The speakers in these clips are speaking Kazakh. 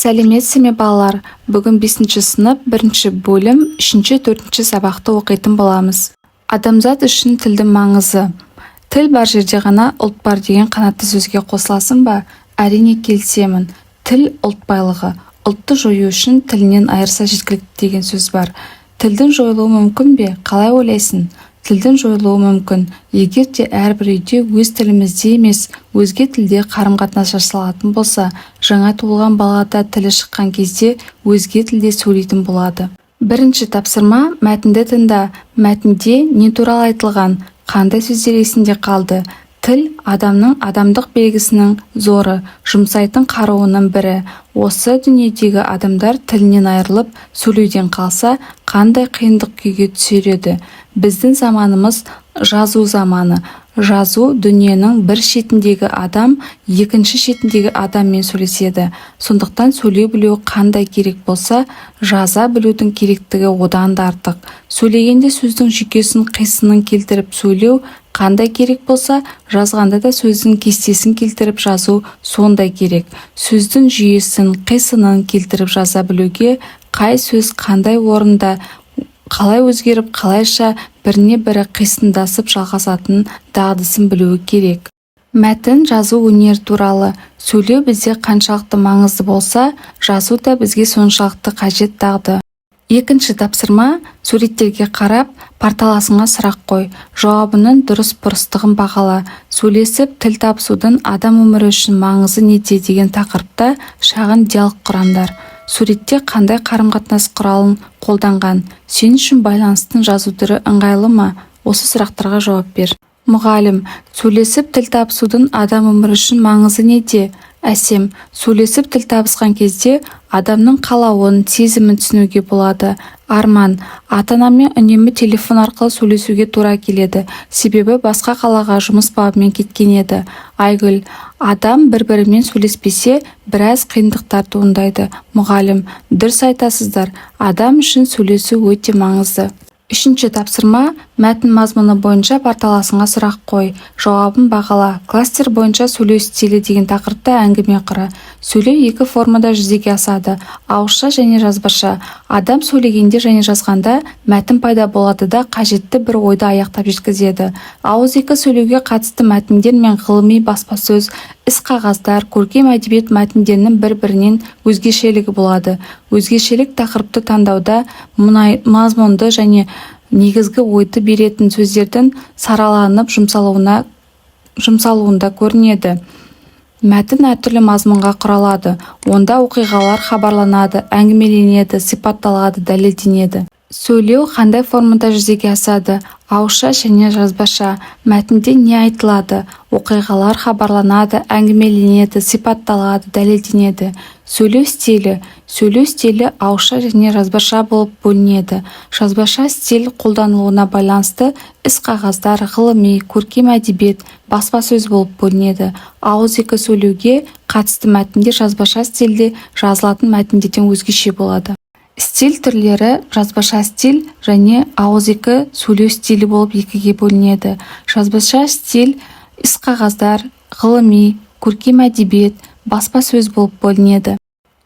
Сәлеметсіз ме балалар? Бүгін 5 сынып 1 бөлім 3-4 сабақты оқитын боламыз. Адамзат үшін тілдің маңызы. Тіл бар жерде ғана ұлт бар деген қанатты сөзге қосыласың ба? Әрине келісемін. Тіл ұлт байлығы. Ұлтты жою үшін тілінен айырса жеткілікті деген сөз бар. Тілдің жойылуы мүмкін бе? Қалай ойлайсың? Тілдің жойылуы мүмкін. Егер де әрбір үйде өз тілімізде емес, өзге тілде қарым-қатынас жасалатын болса, жаңа туылған бала да тілі шыққан кезде өзге тілде сөйлейтін болады. Бірінші тапсырма: мәтінді тыңда. Мәтінде не туралы айтылған? Қандай сөздер есінде қалды? Тіл адамның адамдық белгісінің зоры, жұмсайтын қаруының бірі. Осы дүниедегі адамдар тілінен айырылып, сөйлеуден қалса, қандай қиындық күйге түсер еді? Біздің заманымыз жазу заманы. Жазу дүниенің бір шетіндегі адам екінші шетіндегі адаммен сөйлеседі. Сондықтан сөйлей білу қандай керек болса, жаза білудің керектігі одан да артық. Сөйлегенде сөздің жүйкесін, қисынын келтіріп сөйлеу қандай керек болса, жазғанда да сөздің кестесін келтіріп жазу сондай керек. Сөздің жүйесін, қисынын келтіріп жаза білуге қай сөз қандай орында, қалай өзгеріп, қалайша біріне бірі қисындасып жалғасатын дағдысын білуі керек. Мәтін жазу өнері туралы. Сөйлеу бізде қаншалықты маңызды болса, жазу да бізге соншалықты қажет дағды. Екінші тапсырма: суреттерге қарап, парталасыңа сұрақ қой. Жауабының дұрыс-бұрыстығын бағала. Сөйлесіп тіл табысудың адам өмірі үшін маңызы неде деген тақырыпта шағын диалог құраңдар. Суретте қандай қарым-қатынас құралын қолданған? Сен үшін байланыстың жазу түрі ыңғайлы ма? Осы сұрақтарға жауап бер. Мұғалім: сөйлесіп тіл табысудың адам өмірі үшін маңызы неде? Әсем: сөйлесіп тіл табысқан кезде адамның қалауын, сезімін түсінуге болады. Арман: ата-анамен үнемі телефон арқылы сөйлесуге тура келеді, себебі басқа қалаға жұмыс бабымен кеткен еді. Айгүл: адам бір-бірімен сөйлеспесе, біраз қиындықтар туындайды. Мұғалім: дұрыс айтасыздар, адам үшін сөйлесу өте маңызды. Үшінші тапсырма: мәтін мазмұны бойынша парталасыңа сұрақ қой. Жауабын бағала. Кластер бойынша сөйлеу стилі деген тақырыпта әңгіме құра. Сөйлеу екі формада жүзеге асады: ауызша және жазбаша. Адам сөйлегенде және жазғанда мәтін пайда болады да қажетті бір ойды аяқтап жеткізеді. Ауызекі сөйлеуге қатысты мәтіндер мен ғылыми баспасөз, іс-қағаздар, көркем әдебиет мәтіндерінің бір-бірінен өзгешелігі болады. Өзгешелік тақырыпты таңдауда мазмұнды және негізгі ойды беретін сөздердің сараланып жұмсалуында көрінеді. Мәтін әртүрлі мазмұнға құралады. Онда оқиғалар хабарланады, әңгімеленеді, сипатталады, дәлелденеді. Сөйлеу қандай формада жүзеге асады? Ауызша және жазбаша. Мәтінде не айтылады? Оқиғалар хабарланады, әңгімеленеді, сипатталады, дәлелденеді. Сөйлеу стилі. Сөйлеу стилі ауызша және жазбаша болып бөлінеді. Жазбаша стиль қолданылуына байланысты іс-қағаздар, ғылыми, көркем әдебиет, баспасөз болып бөлінеді. Ауызекі сөйлеуге қатысты мәтіндер жазбаша стильде жазылатын мәтіндерден өзгеше болады. Стиль түрлері жазбаша стиль және ауызекі сөйлеу стилі болып екіге бөлінеді. Жазбаша стиль іс-қағаздар, ғылыми, көркем әдебиет, баспасөз болып бөлінеді.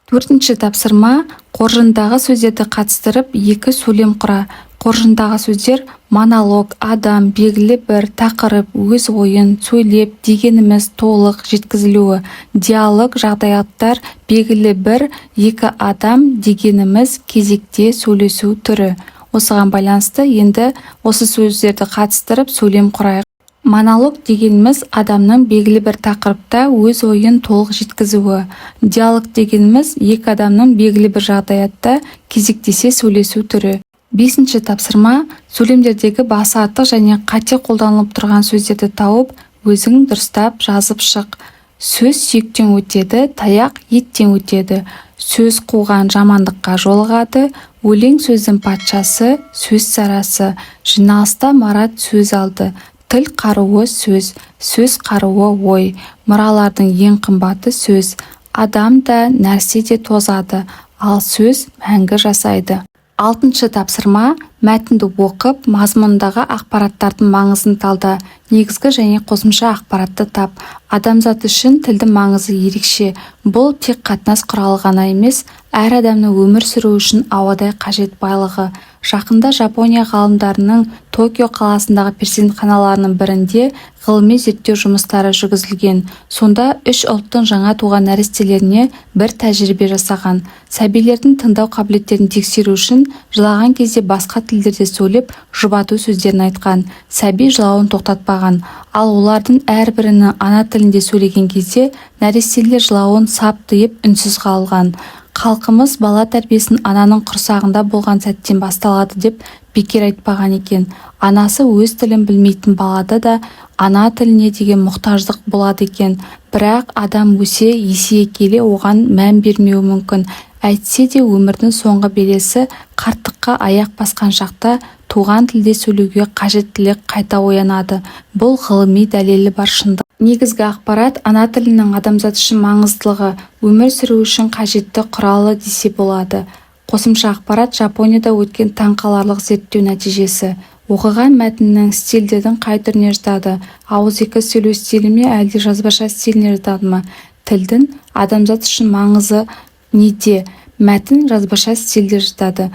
Төртінші тапсырма: қоржындағы сөздерді қатыстырып екі сөйлем құра. Қоржындағы сөздер: монолог, адам, белгілі бір тақырып, өз ойын, сөйлеп дегеніміз толық жеткізілуі. Диалог, жағдаяттар, белгілі бір, екі адам дегеніміз кезекте сөйлесу түрі. Осыған байланысты енді осы сөздерді қатыстырып сөйлем құрайық. Монолог дегеніміз адамның белгілі бір тақырыпта өз ойын толық жеткізуі. Диалог дегеніміз екі адамның белгілі бір жағдаятта кезектесе сөйлесу түрі. Бесінші тапсырма: сөйлемдердегі басы артық және қате қолданылып тұрған сөздерді тауып, өзің дұрыстап жазып шық. Сөз сүйектен өтеді, таяқ еттен өтеді. Сөз қуған жамандыққа жолығады. Өлең сөздің патшасы, сөз сарасы. Жиналыста Марат сөз алды. Тіл қаруы сөз, сөз қаруы ой. Мұралардың ең қымбаты сөз. Адам да, нәрсе де тозады, ал сөз мәңгі жасайды. 6-шы тапсырма мәтінді оқып, мазмұндағы ақпараттардың маңызын талда. Негізгі және қосымша ақпаратты тап. Адамзат үшін тілдің маңызы ерекше. Бұл тек қатынас құралы ғана емес, әр адамның өмір сүру үшін ауадай қажет байлығы. Жақында Жапония ғалымдарының Токио қаласындағы перзентханаларының бірінде ғылыми зерттеу жұмыстары жүргізілген. Сонда 3 ұлттың жаңа туған нәрестелеріне бір тәжірибе жасаған. Сәбилердің тыңдау қабілеттерін тексеру үшін жылаған кезде басқа тілдерде сөйлеп, жұбату сөздерін айтқан. Сәби жылауын тоқтатпаған. Ал олардың әрбірінің ана тілінде сөйлеген кезде нәрестелер жылауын сап тыйып үнсіз қалған. Халқымыз бала тәрбиесін ананың құрсағында болған сәттен басталады деп бекер айтпаған екен. Анасы өз тілін білмейтін балада да ана тіліне деген мұқтаждық болады екен. Бірақ адам өсе, есейе келе оған мән бермеуі мүмкін. Әйтсе де өмірдің соңғы белесі қарттыққа аяқ басқан шақта туған тілде сөйлеуге қажеттілік қайта оянады. Бұл ғылыми дәлелі бар шындық. Негізгі ақпарат ана тілінің адамзат үшін маңыздылығы, өмір сүру үшін қажетті құралы десе болады. Қосымша ақпарат Жапонияда өткен таңқаларлық зерттеу нәтижесі. Оқыған мәтіннің стильдердің қай түріне жатады? Ауызекі сөйлеу стилі ме, әлде жазбаша стиліне жатады ма? Тілдің адамзат үшін маңызы неде? Мәтін жазбаша стильде жатады.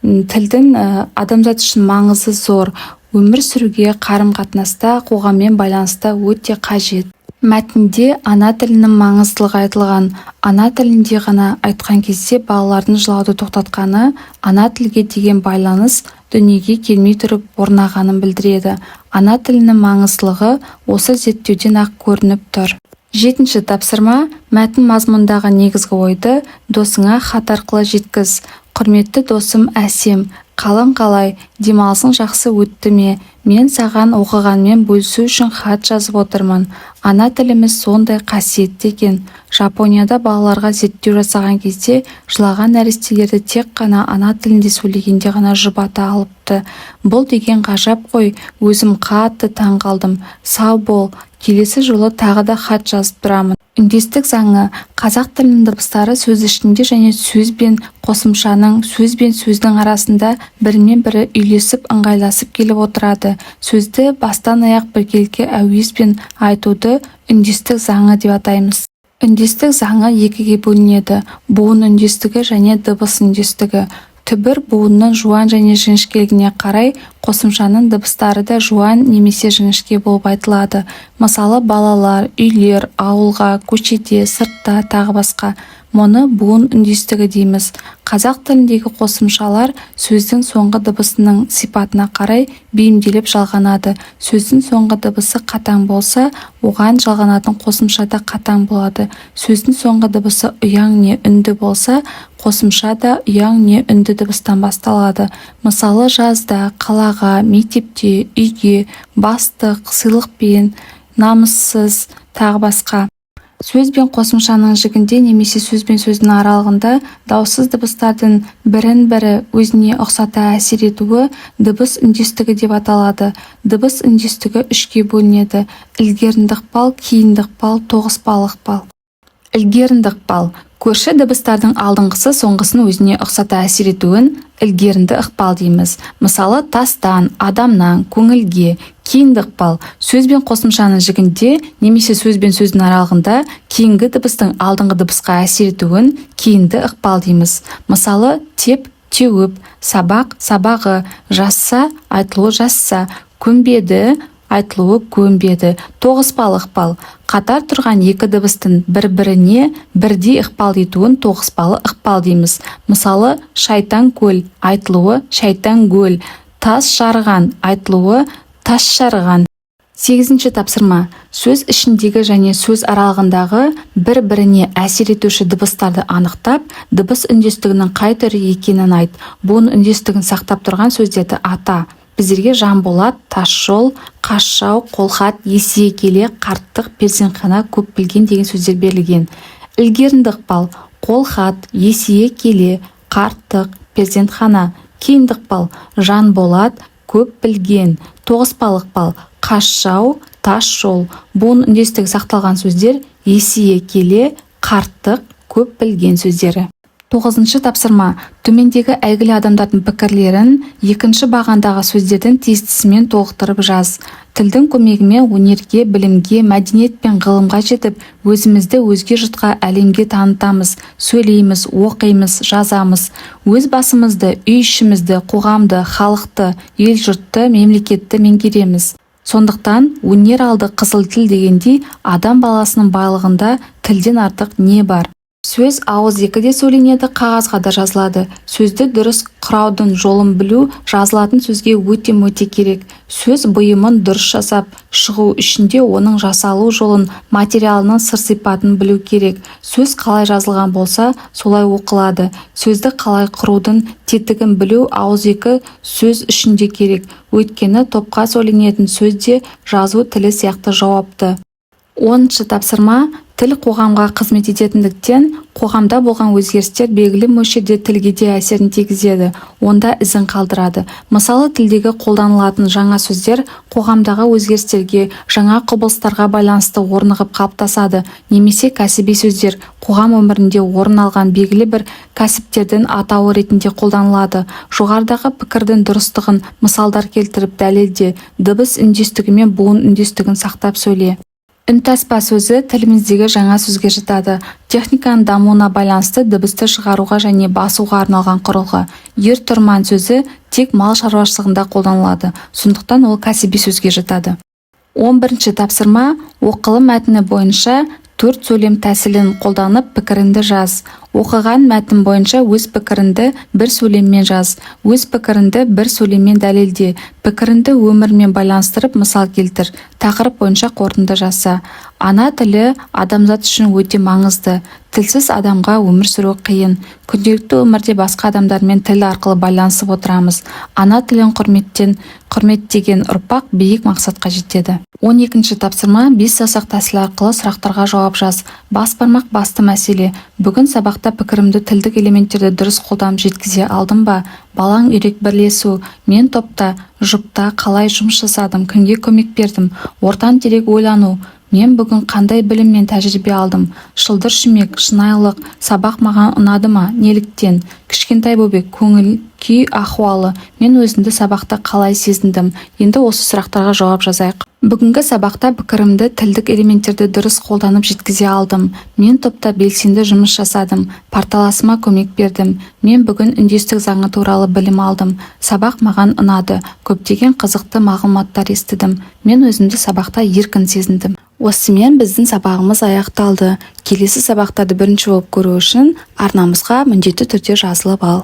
Тілдің адамзат үшін маңызы зор. Өмір сүруге, қарым-қатынаста, қоғаммен байланыста өте қажет. Мәтінде ана тілінің маңыздылығы айтылған. Ана тілінде ғана айтқан кезде балалардың жылауды тоқтатқаны, ана тілге деген байланыс дүниеге келмей тұрып орнағанын білдіреді. Ана тілінің маңыздылығы осы зерттеуден ақ көрініп тұр. 7-ші тапсырма мәтін мазмұндағы негізгі ойды досыңа хат арқылы жеткіз. Құрметті досым Әсем, қалың қалай, демалысың жақсы өтті ме? Мен саған оқығанмен бөлісу үшін хат жазып отырмын. Ана тіліміз сондай қасиетті екен. Жапонияда балаларға зерттеу жасаған кезде жылаған нәрестелерді тек қана ана тілінде сөйлегенде ғана жұбата алыпты. Бұл деген ғажап қой, өзім қатты таң қалдым. Сау бол, келесі жолы тағы да хат жазып тұрамын. Үндестік заңы. Қазақ тілінің дыбыстары сөз ішінде және сөз бен қосымшаның, сөз бен сөздің арасында бірімен бірі үйлесіп ыңғайласып келіп отырады. Сөзді бастан аяқ біркелкі әуезбен айтуды үндестік заңы деп атаймыз. Үндестік заңы екіге бөлінеді: буын үндестігі және дыбыс үндестігі. Түбір буынның жуан және жіңішкелігіне қарай қосымшаның дыбыстары да жуан немесе жіңішке болып айтылады. Мысалы, балалар, үйлер, ауылға, көшеде, сыртта, тағы басқа. Мұны буын үндестігі дейміз. Қазақ тіліндегі қосымшалар сөздің соңғы дыбысының сипатына қарай бейімделіп жалғанады. Сөздің соңғы дыбысы қатаң болса, оған жалғанатын қосымша да қатаң болады. Сөздің соңғы дыбысы ұяң не үнді болса, қосымша да ұяң не үнді дыбыстан басталады. Мысалы, жазда, қалаға, мектепте, үйге, бастық, сыйлықпен, намыссыз, тағы басқа. Сөз бен қосымшаның жігінде немесе сөз бен сөздің аралығында дауыссыз дыбыстардың бірін-бірі өзіне ұқсата әсер етуі дыбыс үндестігі деп аталады. Дыбыс үндестігі 3-ке бөлінеді: ілгерінді ықпал, кейінді ықпал, тоғыспалы ықпал. Ілгерінді ықпал. Көрші дыбыстардың алдыңғысы соңғысын өзіне ұқсата әсер етуін ілгерінді ықпал дейміз. Мысалы, тастан, адамнан, көңілге. Кейінді ықпал. Сөз бен қосымшаның жігінде немесе сөз бен сөздің аралығында кейінгі дыбыстың алдыңғы дыбысқа әсер етуін кейінді ықпал дейміз. Мысалы, теп, теуіп, сабақ, сабағы, жасса, айтылуы жасса, көмбеді, айтылуы көнбеді. Тоғыспалы ықпал. Қатар тұрған екі дыбыстың бір-біріне бірдей ықпал етуін тоғыспалы ықпал дейміз. Мысалы, шайтан көл, айтылуы шайтан көл. Тас жарған, айтылуы тас жарған. 8-ші тапсырма. Сөз ішіндегі және сөз аралығындағы бір-біріне әсер етуші дыбыстарды анықтап, дыбыс үндестігінің қай түрі екенін айт. Буын үндестігін сақтап тұрған сөздерді ата. Біздерге Жанболат, Тасжол, Қасжау, Қолхат, Есие келе, Қарттық, Перзентхана, көп білген деген сөздер берілген. Ілгерінді ықпал: Қолхат, Есие келе, Қарттық, Перзентхана. Кейінді ықпал: Жанболат, көп білген. Тоғыспалы ықпал: Қасжау, Тасжол. Буын үндестігі сақталған сөздер Есие келе, Қарттық, көп білген сөздері. 9-шы тапсырма. Төмендегі әйгілі адамдардың пікірлерін екінші бағандағы сөздердің тиістісімен толықтырып жаз. Тілдің көмегімен өнерге, білімге, мәдениет пен ғылымға жетіп, өзімізді өзге жұртқа, әлемге танытамыз, сөйлейміз, оқимыз, жазамыз. Өз басымызды, үй ішімізді, қоғамды, халықты, ел жұртты, мемлекетті меңгереміз. Сондықтан өнер алды қызыл тіл дегендей, адам баласының байлығында тілден артық не бар? Сөз ауыз екіде сөйленеді, қағазға да жазылады. Сөзді дұрыс құраудың жолын білу жазылатын сөзге өте керек. Сөз бұйымын дұрыс жасап шығу ішінде оның жасалу жолын, материалының сыр-сипатын білу керек. Сөз қалай жазылған болса, солай оқылады. Сөзді қалай құрудың тетігін білу ауыз екі сөз ішінде керек. Өйткені топқа сөйленетін сөзде жазу тілі сияқты жауапты. 10-шы тапсырма. Тіл қоғамға қызмет ететіндіктен, қоғамда болған өзгерістер белгілі мөлшерде тілге де әсерін тигізеді, онда ізін қалдырады. Мысалы, тілдегі қолданылатын жаңа сөздер қоғамдағы өзгерістерге, жаңа құбылыстарға байланысты орнығып қалыптасады, немесе кәсіби сөздер қоғам өмірінде орын алған белгілі бір кәсіптердің атауы ретінде қолданылады. Жоғарыдағы пікірдің дұрыстығын мысалдар келтіріп дәлелде, дыбыс үндестігі мен буын үндестігін сақтап сөйле. Үнтаспа сөзі тіліміздегі жаңа сөзге жатады. Техниканың дамуына байланысты дыбысты шығаруға және басуға арналған құрылғы. Ер-тұрман сөзі тек мал шаруашылығында қолданылады, сондықтан ол кәсіби сөзге жатады. 11-ші тапсырма. Оқылым мәтіні бойынша 4 сөйлем тәсілін қолданып пікірінді жаз. Оқыған мәтін бойынша өз пікірінді бір сөйлеммен жаз. Өз пікірінді бір сөйлеммен дәлелде. Пікірінді өмірмен байланыстырып мысал келтір. Тақырып бойынша қорытынды жаса. Ана тілі адамзат үшін өте маңызды. Тілсіз адамға өмір сүру қиын. Күнделікті өмірде басқа адамдармен тіл арқылы байланысып отырамыз. Ана тілін құрметтеген ұрпақ биік мақсатқа жетеді. 12-ші тапсырма. 5 саусақ тәсілі арқылы сұрақтарға жауап жаз. Бас бармақ басты мәселе. Бүгін сабақта пікірімді тілдік элементтерді дұрыс қолданып жеткізе алдым ба? Балаң үйрек бірлесу. Мен топта, жұпта қалай жұмыс жасадым, кімге көмек бердім? Ортан терек ойлану. Мен бүгін қандай білім мен тәжірибе алдым? Шылдыр шүмек, шынайылық, сабақ маған ұнады ма? Неліктен? Кішкентай бөбек, көңіл күй ахуалы. Мен өзімді сабақта қалай сезіндім? Енді осы сұрақтарға жауап жазайық. Бүгінгі сабақта пікірімді тілдік элементтерді дұрыс қолданып жеткізе алдым. Мен топта белсенді жұмыс жасадым. Парталасыма көмек бердім. Мен бүгін үндестік заңы туралы білім алдым. Сабақ маған ұнады. Көптеген қызықты мағлұматтар естідім. Мен өзімді сабақта еркін сезіндім. Осымен біздің сабағымыз аяқталды. Келесі сабақтарды бірінші болып көру үшін арнамызға міндетті түрде жазылып ал.